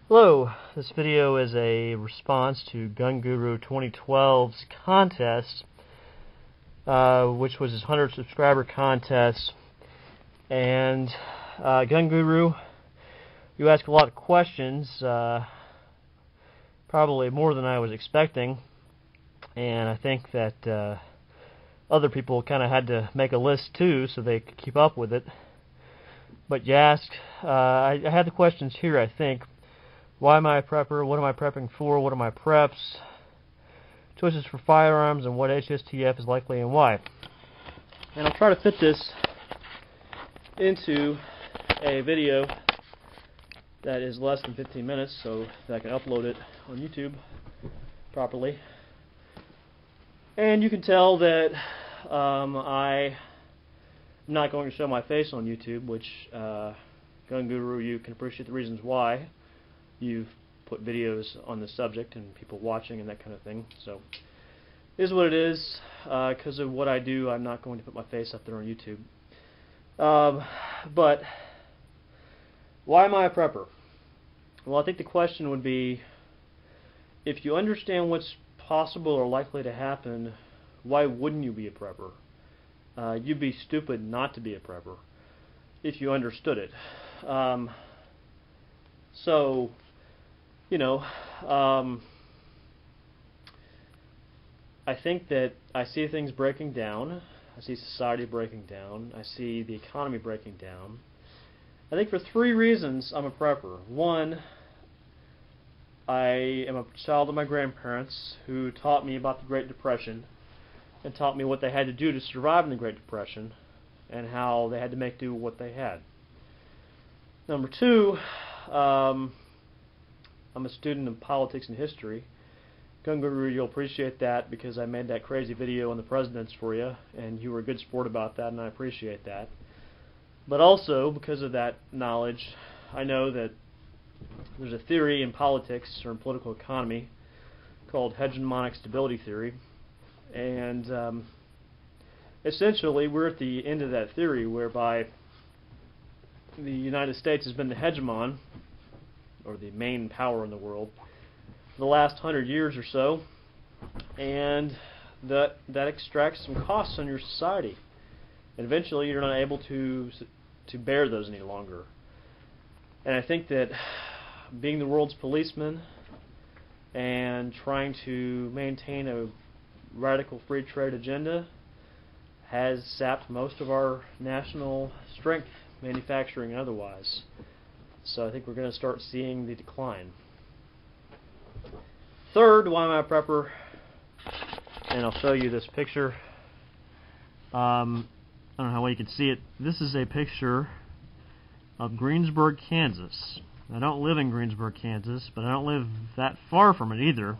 Hello, this video is a response to Gunguru2012's contest, which was his 100 subscriber contest. And Gunguru, you ask a lot of questions, probably more than I was expecting, and I think that other people kind of had to make a list too so they could keep up with it. But you asked, I had the questions here, I think. Why am I a prepper? What am I prepping for? What are my preps? Choices for firearms and what HSTF is likely and why. And I'll try to fit this into a video that is less than 15 minutes so that I can upload it on YouTube properly. And you can tell that I'm not going to show my face on YouTube, which Gunguru, you can appreciate the reasons why. You've put videos on the subject and people watching and that kind of thing. So it is what it is. Because of what I do, I'm not going to put my face up there on YouTube. But why am I a prepper? Well, I think the question would be, if you understand what's possible or likely to happen, why wouldn't you be a prepper? You'd be stupid not to be a prepper if you understood it. So, you know, I think that I see things breaking down. I see society breaking down. I see the economy breaking down. I think for three reasons I'm a prepper. One, I am a child of my grandparents who taught me about the Great Depression and taught me what they had to do to survive in the Great Depression and how they had to make do with what they had. Number two, I'm a student of politics and history. Gunguru, you'll appreciate that because I made that crazy video on the presidents for you, and you were a good sport about that, and I appreciate that. But also, because of that knowledge, I know that there's a theory in politics or in political economy called hegemonic stability theory, and essentially we're at the end of that theory whereby the United States has been the hegemon, or the main power in the world, for the last 100 years or so, and that extracts some costs on your society, and eventually you're not able to bear those any longer. And I think that being the world's policeman and trying to maintain a radical free trade agenda has sapped most of our national strength, manufacturing and otherwise. So I think we're going to start seeing the decline. Third, why am I a prepper? And I'll show you this picture. I don't know how well you can see it. This is a picture of Greensburg, Kansas. I don't live in Greensburg, Kansas, but I don't live that far from it either.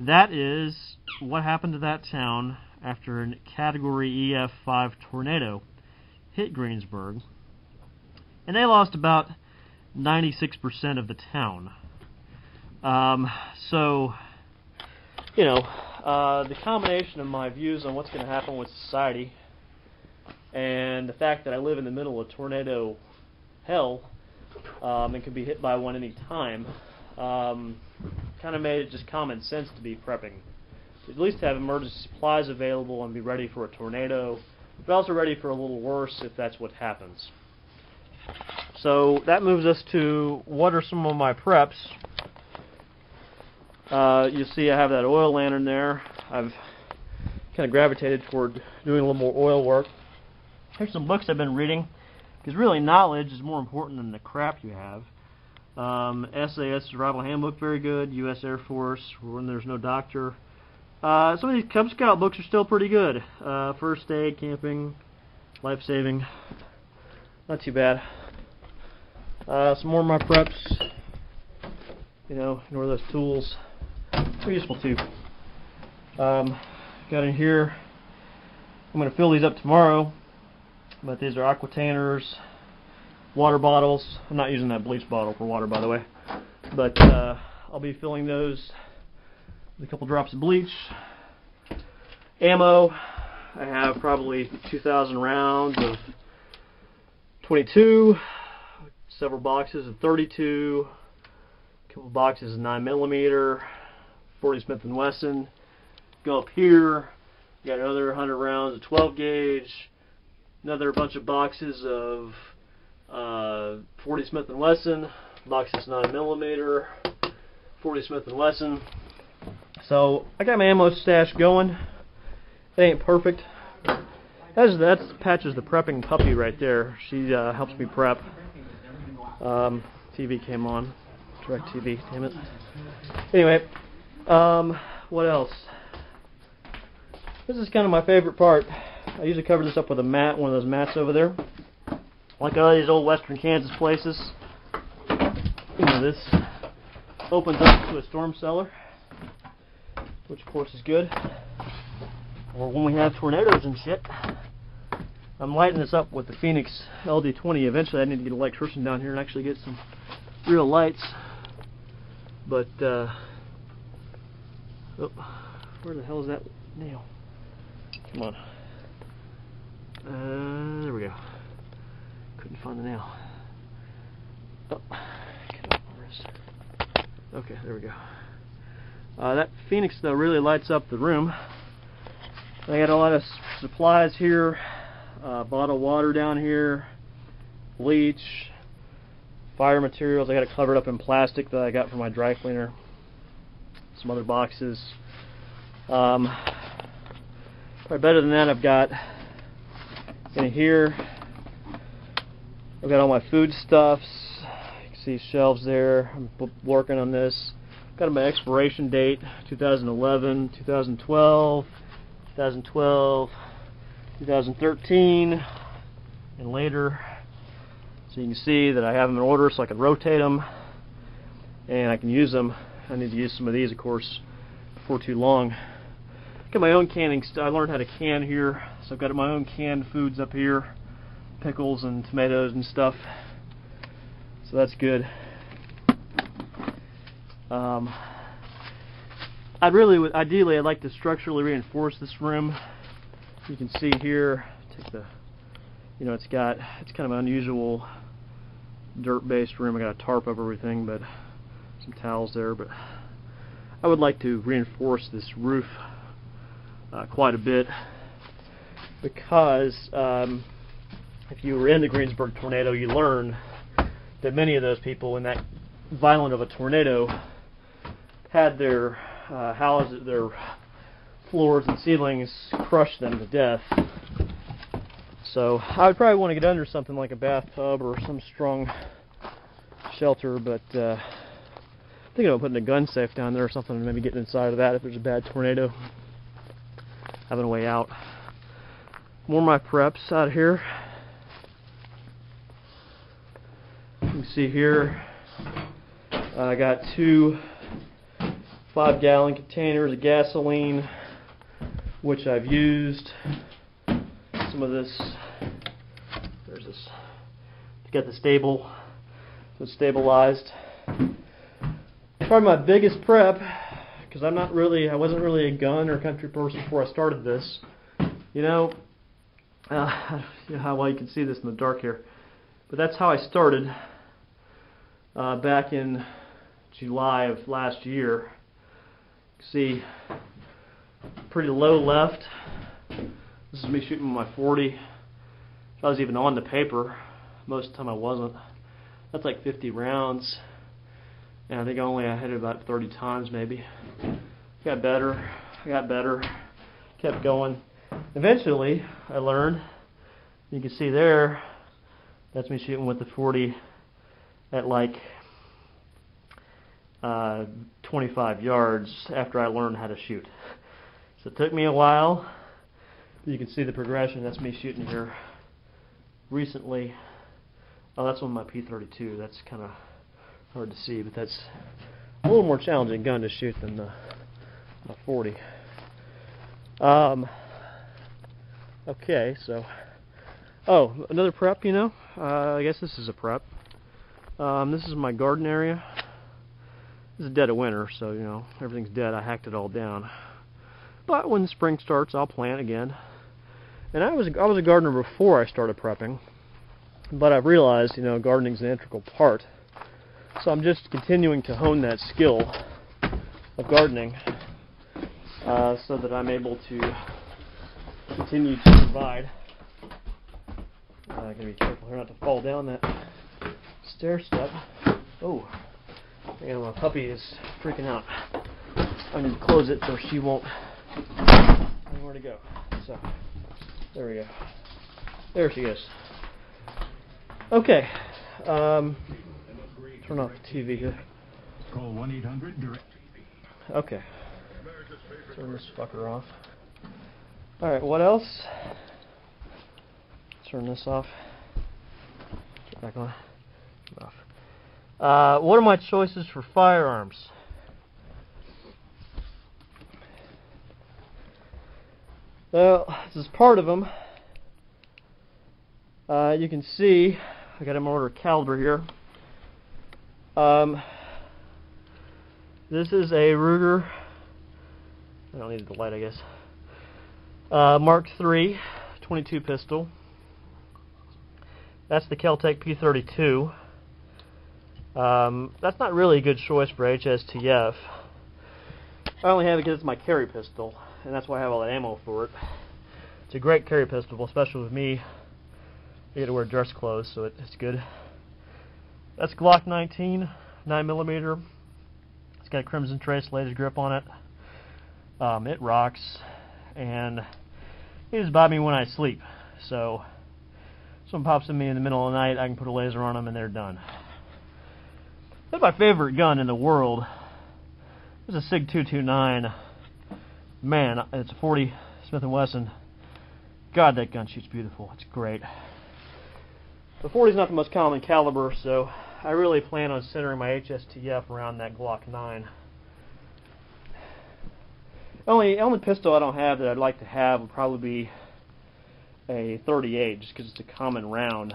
That is what happened to that town after a Category EF5 tornado hit Greensburg. And they lost about 96% of the town. So, you know, the combination of my views on what's going to happen with society and the fact that I live in the middle of tornado hell and can be hit by one any time kind of made it just common sense to be prepping. At least have emergency supplies available and be ready for a tornado, but also ready for a little worse if that's what happens. So that moves us to what are some of my preps. You see I have that oil lantern there. I've kind of gravitated toward doing a little more oil work. Here's some books I've been reading, because really knowledge is more important than the crap you have. SAS Survival Handbook, very good. U.S. Air Force, When There's No Doctor. Some of these Cub Scout books are still pretty good. First aid, camping, life saving. Not too bad. Some more of my preps. You know, ignore those tools. They're useful too. Got in here. I'm going to fill these up tomorrow. But these are aquatainers, water bottles. I'm not using that bleach bottle for water, by the way. But I'll be filling those with a couple drops of bleach. Ammo. I have probably 2,000 rounds of 22, several boxes of 32, couple boxes of 9mm, 40 Smith & Wesson. Go up here, got another 100 rounds of 12 gauge, another bunch of boxes of 40 Smith & Wesson, boxes 9mm, 40 Smith & Wesson. So I got my ammo stash going. It ain't perfect. That's Patches the prepping puppy right there. She helps me prep. TV came on. Direct TV, damn it. Anyway, what else? This is kind of my favorite part. I usually cover this up with a mat, one of those mats over there. Like all these old western Kansas places. You know, this opens up to a storm cellar, which of course is good. Or when we have tornadoes and shit. I'm lighting this up with the Phoenix LD20. Eventually I need to get an electrician down here and actually get some real lights. But, oh, where the hell is that nail? Come on. There we go. Couldn't find the nail. Oh, get off my wrist. Okay, there we go. That Phoenix though really lights up the room. I got a lot of supplies here, bottled water down here, bleach, fire materials. I got it covered up in plastic that I got from my dry cleaner. Some other boxes. Probably better than that, I've got in here, I've got all my foodstuffs. You can see shelves there. I'm working on this. Got my expiration date, 2011, 2012, 2012, 2013, and later. So you can see that I have them in order so I can rotate them and I can use them. I need to use some of these, of course, before too long. Got my own canning stuff. I learned how to can here, so I've got my own canned foods up here, pickles and tomatoes and stuff. So that's good. Ideally, I'd like to structurally reinforce this room. You can see here, take the, you know, it's kind of an unusual dirt-based room. I got a tarp over everything, but some towels there. But I would like to reinforce this roof quite a bit because if you were in the Greensburg tornado, you learned that many of those people in that violent of a tornado had their houses, their floors and ceilings crush them to death. So I would probably want to get under something like a bathtub or some strong shelter, but thinking about putting a gun safe down there or something and maybe getting inside of that if there's a bad tornado. Having a way out. More of my preps out here. You can see here I got 2 5-gallon containers of gasoline, which I've used. Some of this, there's this, to get the stable, so it's stabilized. Probably my biggest prep, because I wasn't really a gun or country person before I started this. You know how well you can see this in the dark here, but that's how I started back in July of last year. See, pretty low left. This is me shooting with my 40. I was even on the paper. Most of the time I wasn't. That's like 50 rounds. And I think I hit it about 30 times maybe. Got better. I got better. Kept going. Eventually, I learned. You can see there, that's me shooting with the 40 at like 25 yards after I learned how to shoot. So it took me a while. You can see the progression. That's me shooting here recently. Oh, that's on my P32. That's kind of hard to see, but that's a little more challenging gun to shoot than the 40. Okay, so another prep. I guess this is a prep. This is my garden area. This is dead of winter, so everything's dead. I hacked it all down. But when spring starts, I'll plant again. And I was a gardener before I started prepping, but I've realized gardening's an integral part. So I'm just continuing to hone that skill of gardening so that I'm able to continue to provide. I'm going to be careful here not to fall down that stair step. Oh, and my puppy is freaking out. I need to close it so she won't know where to go. So, there we go. There she is. Okay. Turn off the TV here. Call 1-800-DIRECT. Okay. Turn this fucker off. Alright, what else? Turn this off. Get back on. Off. What are my choices for firearms? Well, this is part of them. You can see I got a mortar caliber here. This is a Ruger. I don't need the light, I guess. Mark III 22 pistol. That's the Kel-Tec P32. That's not really a good choice for HSTF. I only have it because it's my carry pistol, and that's why I have all that ammo for it. It's a great carry pistol, especially with me. I get to wear dress clothes, so it's good. That's Glock 19, 9mm. It's got a Crimson Trace laser grip on it. It rocks, and it just bothers me when I sleep. So, if someone pops in me in the middle of the night, I can put a laser on them, and they're done. That's my favorite gun in the world. It's a SIG 229. Man, it's a 40 Smith & Wesson. God, that gun shoots beautiful. It's great. The 40 is not the most common caliber, so I really plan on centering my HSTF around that Glock 9. Only pistol I don't have that I'd like to have would probably be a 38, just because it's a common round.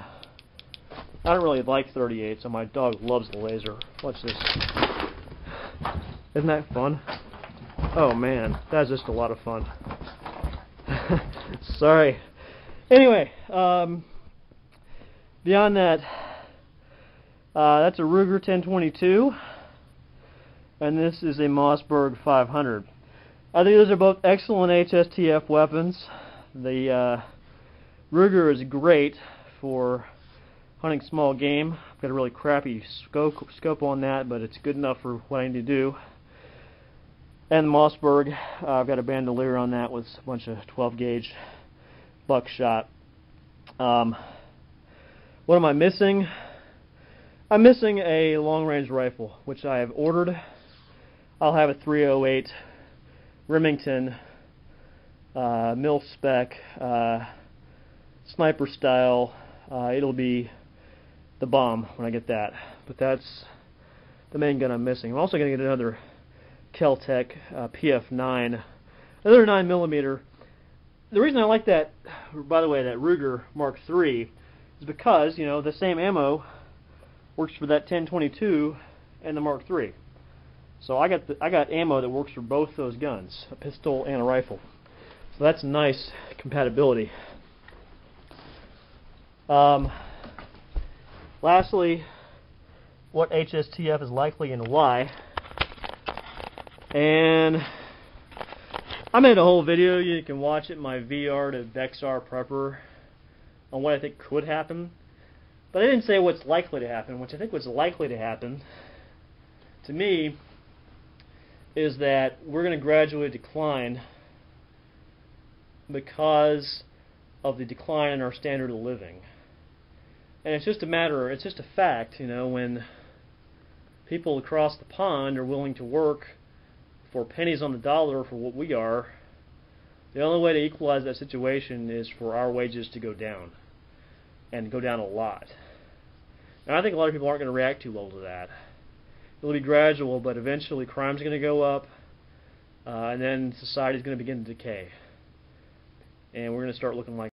I don't really like 38, so my dog loves the laser. Watch this. Isn't that fun? Oh man, that's just a lot of fun. Sorry. Anyway, beyond that, that's a Ruger 1022, and this is a Mossberg 500. I think those are both excellent HSTF weapons. The Ruger is great for hunting small game. I've got a really crappy scope on that, but it's good enough for what I need to do. And the Mossberg, I've got a bandolier on that with a bunch of 12 gauge buckshot. What am I missing? I'm missing a long range rifle, which I have ordered. I'll have a 308 Remington mil spec sniper style. It'll be the bomb when I get that, but that's the main gun I'm missing. I'm also going to get another Kel-Tec PF9, another 9mm. The reason I like that, by the way, that Ruger Mark III is because, you know, the same ammo works for that 1022 and the Mark III. So I got ammo that works for both those guns, a pistol and a rifle. So that's nice compatibility. Lastly, what HSTF is likely and why. And I made a whole video, you can watch it, my VR to Vexar Prepper, on what I think could happen. But I didn't say what's likely to happen, which I think what's likely to happen, to me, is that we're going to gradually decline because of the decline in our standard of living. And it's just a fact, you know, when people across the pond are willing to work for pennies on the dollar for what we are, the only way to equalize that situation is for our wages to go down, and go down a lot. And I think a lot of people aren't going to react too well to that. It'll be gradual, but eventually crime's going to go up, and then society's going to begin to decay. And we're going to start looking like